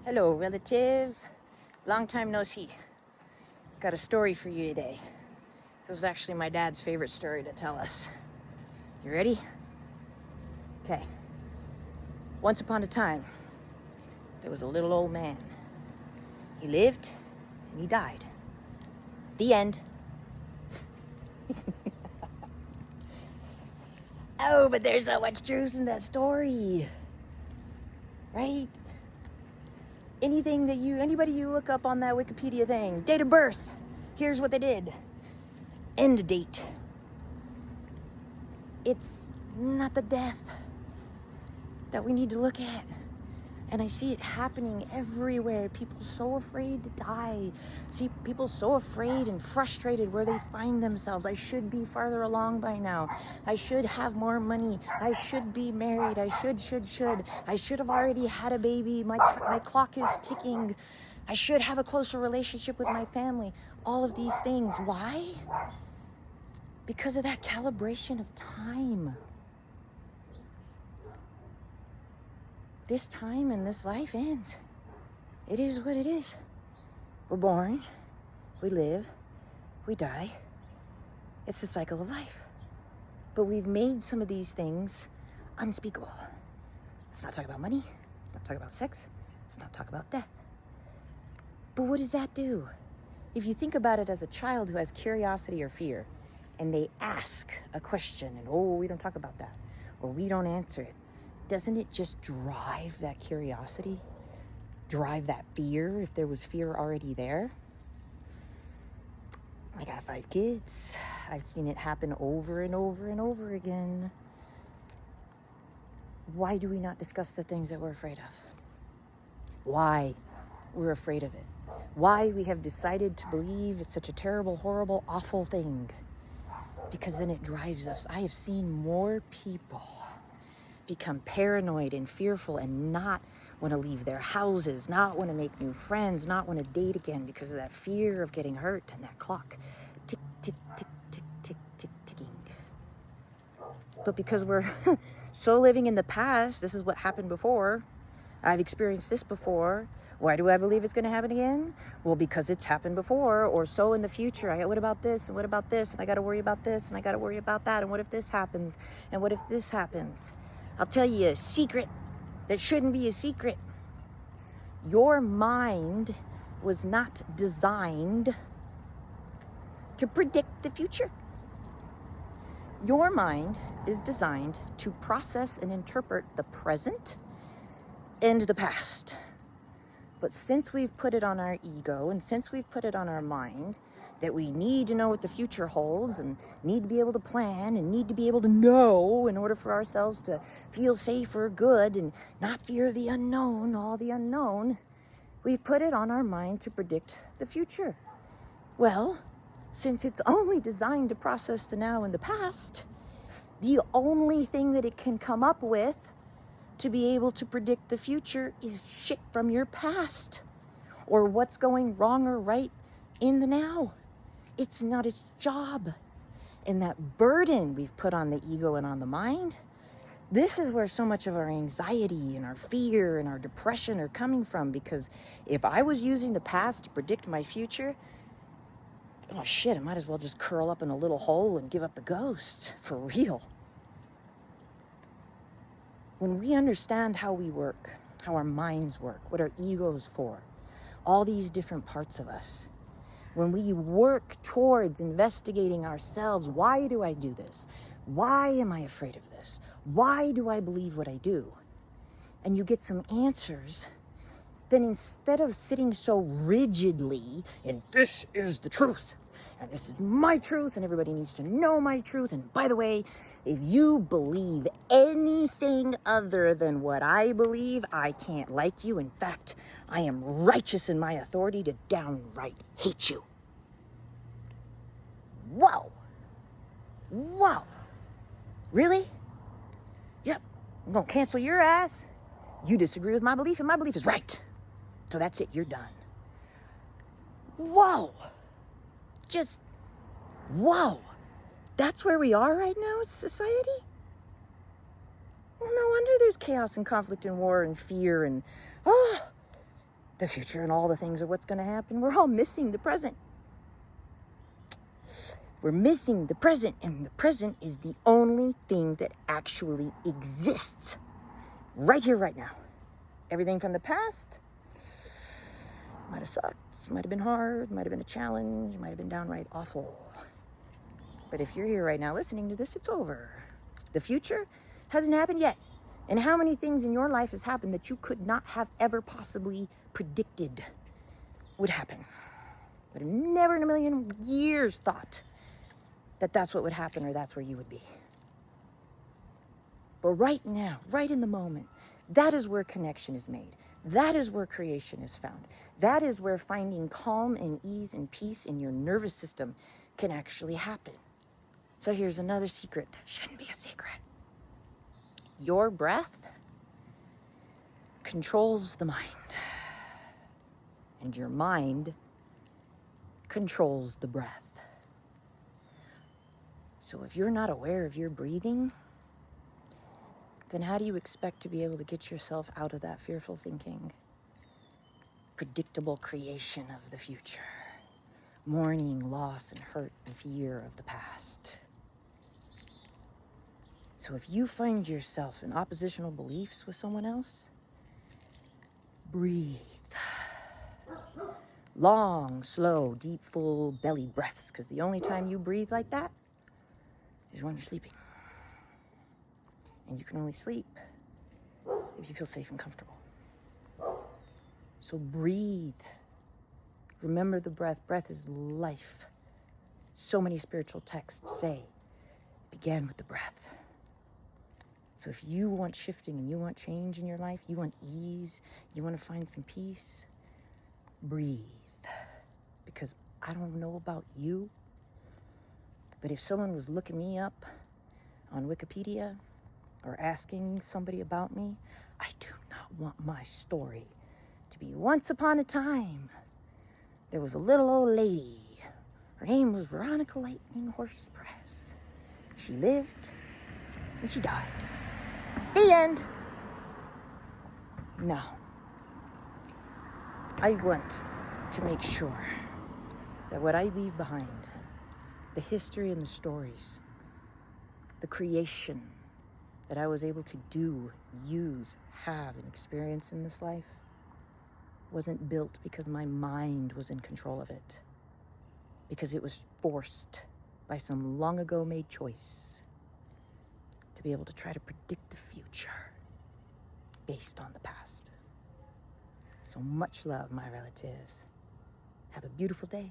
Hello, relatives. Long time no see. Got a story for you today. This was actually my dad's favorite story to tell us. You ready? Okay. Once upon a time, there was a little old man. He lived and he died. The end. Oh, but there's so much truth in that story. Right? Anybody you look up on that Wikipedia thing, date of birth, here's what they did. End date. It's not the death that we need to look at. And I see it happening everywhere. People so afraid to die. See people so afraid and frustrated where they find themselves. I should be farther along by now. I should have more money. I should be married. I should. I should have already had a baby. My clock is ticking. I should have a closer relationship with my family. All of these things. Why? Because of that calibration of time. This time and this life ends. It is what it is. We're born, we live, we die. It's the cycle of life. But we've made some of these things unspeakable. Let's not talk about money. Let's not talk about sex. Let's not talk about death. But what does that do? If you think about it as a child who has curiosity or fear, and they ask a question, and we don't talk about that, or we don't answer it, doesn't it just drive that curiosity? Drive that fear if there was fear already there? I got 5 kids. I've seen it happen over and over and over again. Why do we not discuss the things that we're afraid of? Why we're afraid of it? Why we have decided to believe it's such a terrible, horrible, awful thing? Because then it drives us. I have seen more people become paranoid and fearful and not want to leave their houses, not want to make new friends, not want to date again because of that fear of getting hurt and that clock tick, tick, tick, tick, tick, tick, ticking. But because we're so living in the past, this is what happened before, I've experienced this before, why do I believe it's going to happen again? Well, because it's happened before, or so in the future. What about this, and what about this, and I got to worry about this, and I got to worry about that, and what if this happens, and what if this happens? I'll tell you a secret that shouldn't be a secret. Your mind was not designed to predict the future. Your mind is designed to process and interpret the present and the past. But since we've put it on our ego, and since we've put it on our mind, that we need to know what the future holds and need to be able to plan and need to be able to know in order for ourselves to feel safe or good and not fear the unknown, all the unknown, we've put it on our mind to predict the future. Well, since it's only designed to process the now and the past, the only thing that it can come up with to be able to predict the future is shit from your past or what's going wrong or right in the now. It's not its job. And that burden we've put on the ego and on the mind, this is where so much of our anxiety and our fear and our depression are coming from. Because if I was using the past to predict my future, oh shit, I might as well just curl up in a little hole and give up the ghost, for real. When we understand how we work, how our minds work, what our ego's for, all these different parts of us, when we work towards investigating ourselves, why do I do this? Why am I afraid of this? Why do I believe what I do? And you get some answers, then instead of sitting so rigidly in this is the truth, and this is my truth, and everybody needs to know my truth, and by the way, if you believe anything other than what I believe, I can't like you. In fact, I am righteous in my authority to downright hate you. Whoa. Whoa. Really? Yep. I'm going to cancel your ass. You disagree with my belief, and my belief is right. So that's it. You're done. Whoa. Just, whoa. That's where we are right now as a society? Well, no wonder there's chaos and conflict and war and fear and, the future and all the things of what's going to happen. We're all missing the present. We're missing the present, and the present is the only thing that actually exists right here, right now. Everything from the past might have sucked, might have been hard, might have been a challenge, might have been downright awful. But if you're here right now listening to this, it's over. The future hasn't happened yet. And how many things in your life has happened that you could not have ever possibly predicted would happen? But have never in a million years thought that that's what would happen or that's where you would be. But right now, right in the moment, that is where connection is made. That is where creation is found. That is where finding calm and ease and peace in your nervous system can actually happen. So here's another secret that shouldn't be a secret. Your breath controls the mind. And your mind controls the breath. So if you're not aware of your breathing, then how do you expect to be able to get yourself out of that fearful thinking? Predictable creation of the future. Mourning, loss, and hurt and fear of the past. So if you find yourself in oppositional beliefs with someone else, breathe. Long, slow, deep, full belly breaths, because the only time you breathe like that is when you're sleeping. And you can only sleep if you feel safe and comfortable. So breathe. Remember the breath. Breath is life. So many spiritual texts say, began with the breath. So if you want shifting and you want change in your life, you want ease, you want to find some peace, breathe. Because I don't know about you, but if someone was looking me up on Wikipedia or asking somebody about me, I do not want my story to be once upon a time there was a little old lady. Her name was Veronica Lightning Horse Press. She lived and she died. The end. No. I want to make sure that what I leave behind, the history and the stories, the creation that I was able to do, use, have, and experience in this life wasn't built because my mind was in control of it, because it was forced by some long ago made choice to be able to try to predict the future based on the past. So much love, my relatives. Have a beautiful day.